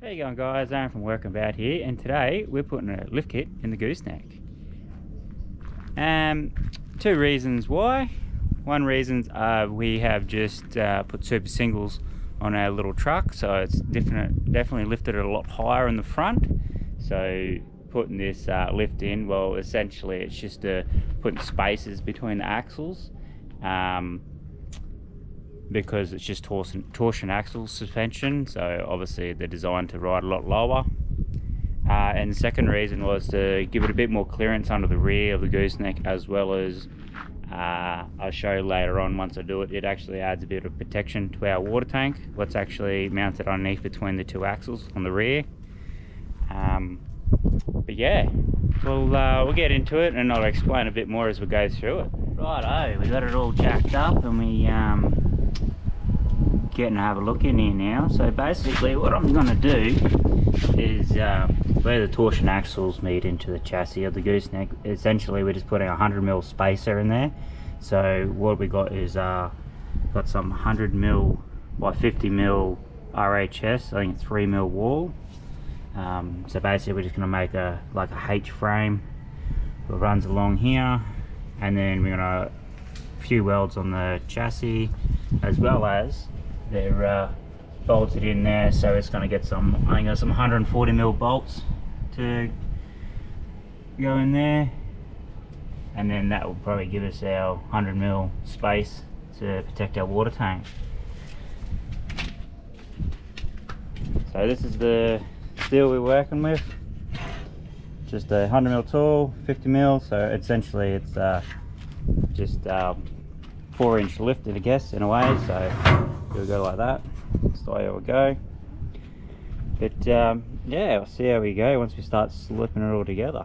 How you going, guys? Aaron from Working About here, and today we're putting a lift kit in the Gooseneck. Two reasons why. One reason, we have just put super singles on our little truck, so it's definitely lifted it a lot higher in the front. So putting this lift in, well, essentially it's just putting spaces between the axles. Because it's just torsion axle suspension, so obviously they're designed to ride a lot lower. And the second reason was to give it a bit more clearance under the rear of the gooseneck, as well as I'll show you later on once I do it, it actually adds a bit of protection to our water tank, what's actually mounted underneath between the two axles on the rear. But yeah, we'll get into it and I'll explain a bit more as we go through it. Righto, we got it all jacked up and we getting to have a look in here now. So basically what I'm going to do is where the torsion axles meet into the chassis of the gooseneck, essentially we're just putting a 100mm spacer in there. So what we got is got some 100mm by 50mm RHS, I think it's 3mm wall. So basically we're just going to make like a H frame that runs along here, and then we're going to few welds on the chassis, as well as they're bolted in there, so it's going to get some, I think there's some 140mm bolts to go in there, and then that will probably give us our 100mm space to protect our water tank. So this is the steel we're working with, just a 100mm tall, 50mm, so essentially it's just 4-inch lifted, I guess, in a way. So it'll go like that. That's the way it will go. But yeah, we'll see how we go once we start slipping it all together.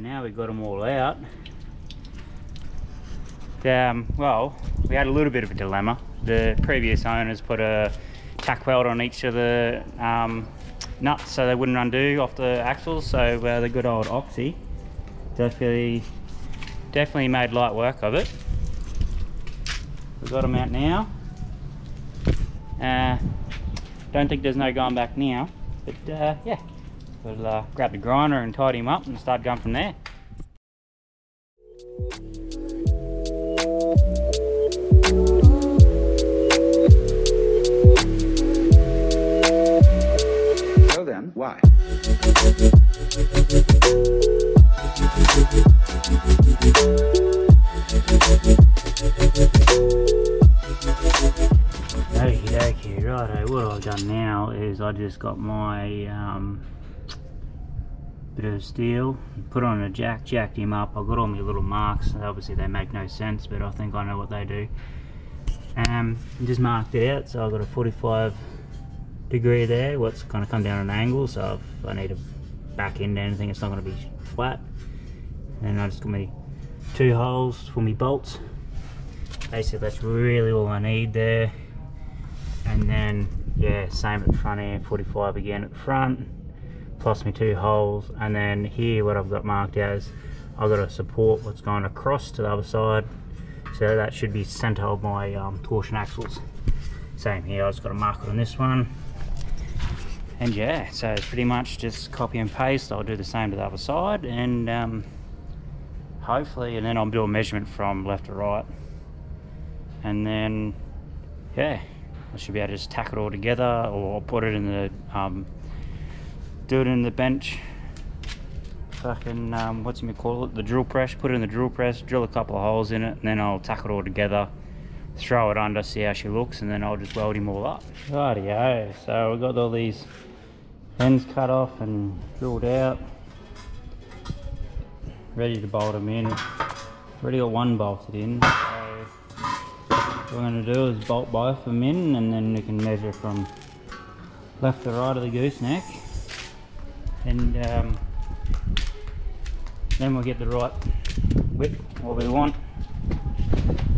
Now we've got them all out. Well, we had a little bit of a dilemma. The previous owners put a tack weld on each of the nuts so they wouldn't undo off the axles, so the good old Oxy definitely made light work of it. We've got them out now. Don't think there's no going back now, but yeah, we'll grab the grinder and tidy them up and start going from there. So then, why? Okay, righto, what I've done now is I just got my bit of steel, put on a jacked him up. I've got all my little marks, obviously they make no sense, but I think I know what they do. Just marked it out, so I've got a 45 degree there, what's going to come down at an angle, so if I need to back into anything, it's not going to be flat. And I just got my 2 holes for my bolts. Basically that's really all I need there. And then yeah, same at the front here, 45 again at the front, plus my 2 holes. And then here what I've got marked as, I've got to support what's going across to the other side, so that should be centre of my torsion axles. Same here, I've just got to mark it on this one. And yeah, so pretty much just copy and paste. I'll do the same to the other side, and hopefully, and then I'll do a measurement from left to right, and then yeah, I should be able to just tack it all together, or put it in the do it in the bench fucking what's you call it, the drill press. Put it in the drill press, drill a couple of holes in it, and then I'll tack it all together, throw it under, see how she looks, and then I'll just weld him all up. Rightio, so we've got all these ends cut off and drilled out, ready to bolt them in. Already got one bolted in, so what we're going to do is bolt both of them in, and then we can measure from left to right of the gooseneck, and then we'll get the right width, what we want,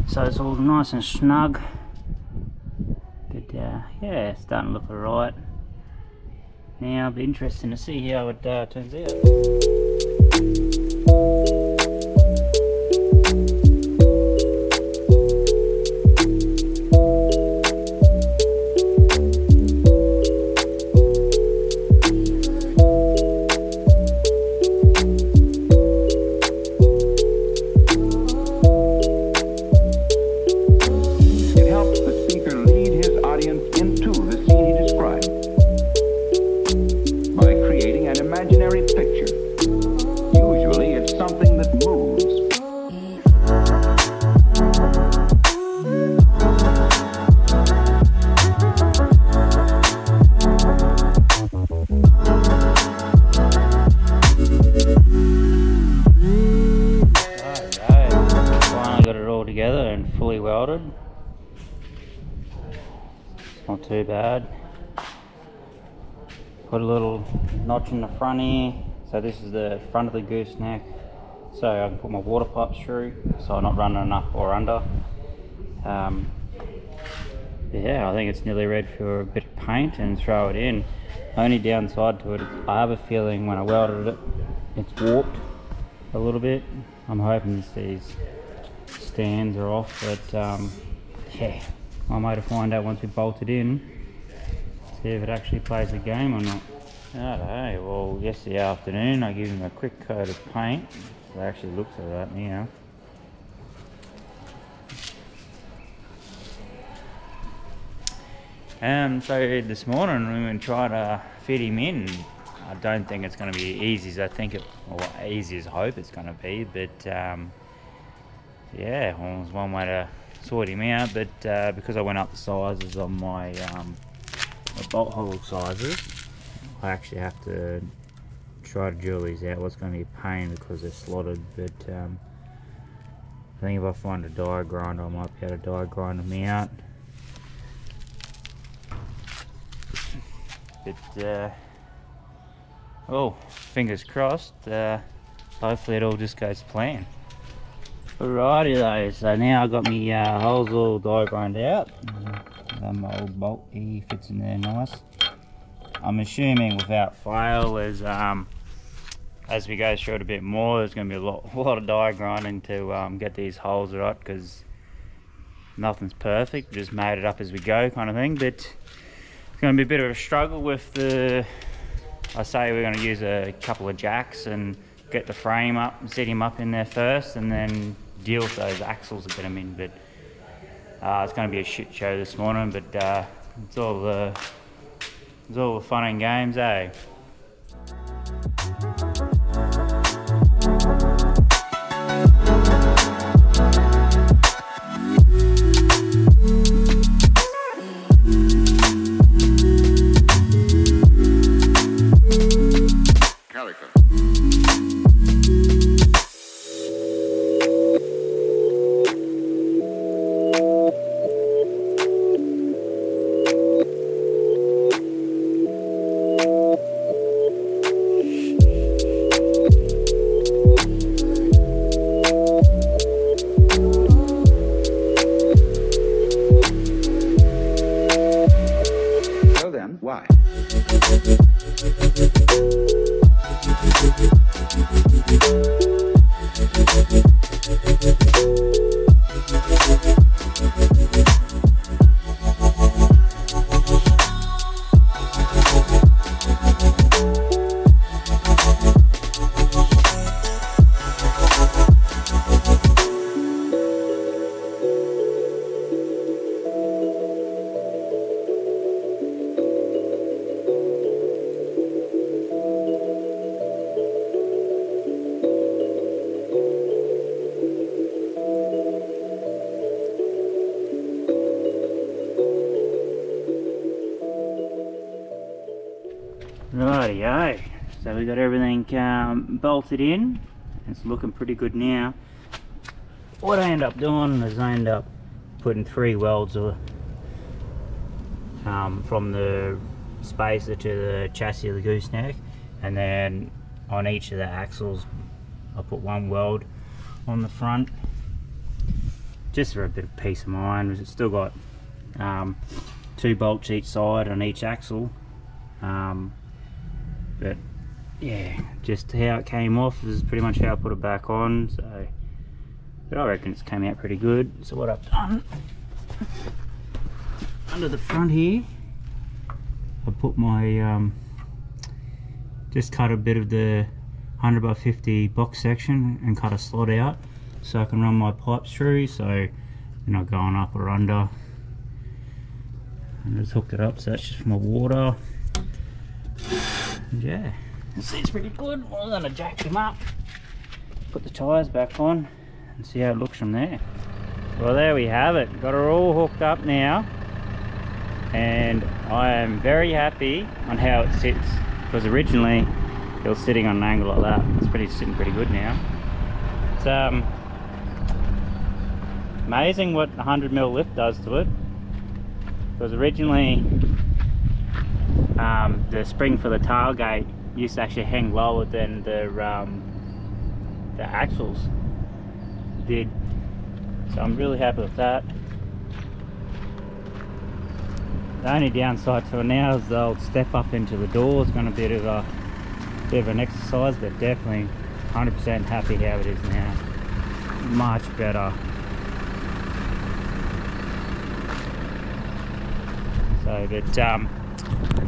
so it's all nice and snug. But yeah, it's starting to look alright. Now it'll be interesting to see how it turns out. Together and fully welded. It's not too bad. Put a little notch in the front here, so this is the front of the gooseneck, so I can put my water pipes through, so I'm not running up or under. Yeah, I think it's nearly ready for a bit of paint and throw it in. Only downside to it is I have a feeling when I welded it, it's warped a little bit. I'm hoping these stands are off, but yeah, I might have to find out once we bolt it in, see if it actually plays the game or not. Okay, well yesterday afternoon I gave him a quick coat of paint, so it actually looks alright now. So this morning we went and tried to fit him in. I don't think it's going to be easy as I think it, or easy as I hope it's going to be, but yeah, well, there's one way to sort him out, but because I went up the sizes on my bolt hole sizes, I actually have to try to drill these out. What's going to be a pain because they're slotted, but I think if I find a die grinder I might be able to die grind them out. But oh, fingers crossed, hopefully it all just goes to plan. Alrighty though, so now I've got my holes all diagrammed out. My old bolt here fits in there nice. I'm assuming without fail, as we go through it a bit more, there's going to be a lot of die grinding to get these holes right, because nothing's perfect, just made it up as we go kind of thing. But it's going to be a bit of a struggle with I say we're going to use a couple of jacks and get the frame up and set him up in there first, and then deal with those axles and get them in. But it's going to be a shit show this morning, but it's all the fun and games, eh? Why? Rightio, so we got everything bolted in. It's looking pretty good now. What I end up doing is I end up putting 3 welds from the spacer to the chassis of the gooseneck, and then on each of the axles I put 1 weld on the front, just for a bit of peace of mind, because it's still got 2 bolts each side on each axle. But yeah, just how it came off is pretty much how I put it back on. So, but I reckon it's came out pretty good. So what I've done under the front here, I put my just cut a bit of the 100x50 box section and cut a slot out so I can run my pipes through, so they're not going up or under. And just hooked it up, so that's just for my water. And yeah, it seems pretty good. I'm gonna jack them up, put the tyres back on, and see how it looks from there. Well, there we have it. Got her all hooked up now, and I am very happy on how it sits, because originally it was sitting on an angle like that. It's sitting pretty good now. It's amazing what 100mm lift does to it, because originally the spring for the tailgate used to actually hang lower than the axles did, so I'm really happy with that. The only downside to it now is the old step up into the door. It's going to be a bit of an exercise, but definitely 100% happy how it is now. Much better. So, but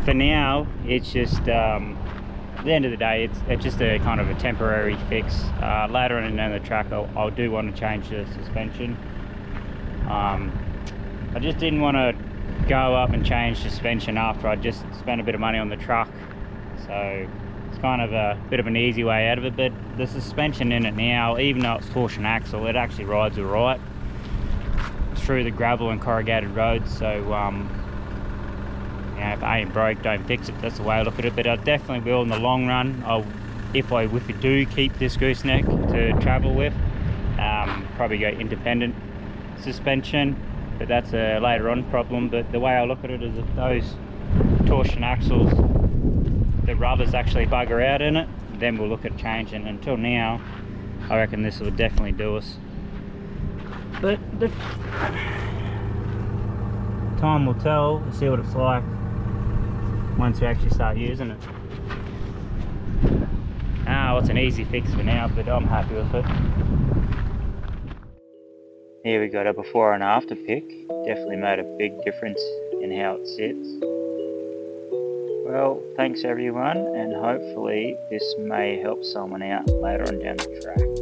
for now, it's just at the end of the day, it's just a kind of a temporary fix. Later on down the track, I do want to change the suspension. I just didn't want to go up and change suspension after I just spent a bit of money on the truck, so it's kind of a bit of an easy way out of it. But the suspension in it now, even though it's torsion axle, it actually rides all right through the gravel and corrugated roads. So if it ain't broke, don't fix it. That's the way I look at it. But I definitely will in the long run. If I do keep this gooseneck to travel with, probably go independent suspension, but that's a later on problem. But the way I look at it is, if those torsion axles, the rubbers actually bugger out in it, then we'll look at changing. Until now, I reckon this will definitely do us. But the time will tell. We'll see what it's like once we actually start using it. Well, it's an easy fix for now, but I'm happy with it. Here we got a before and after pic. Definitely made a big difference in how it sits. Well, thanks everyone, and hopefully this may help someone out later on down the track.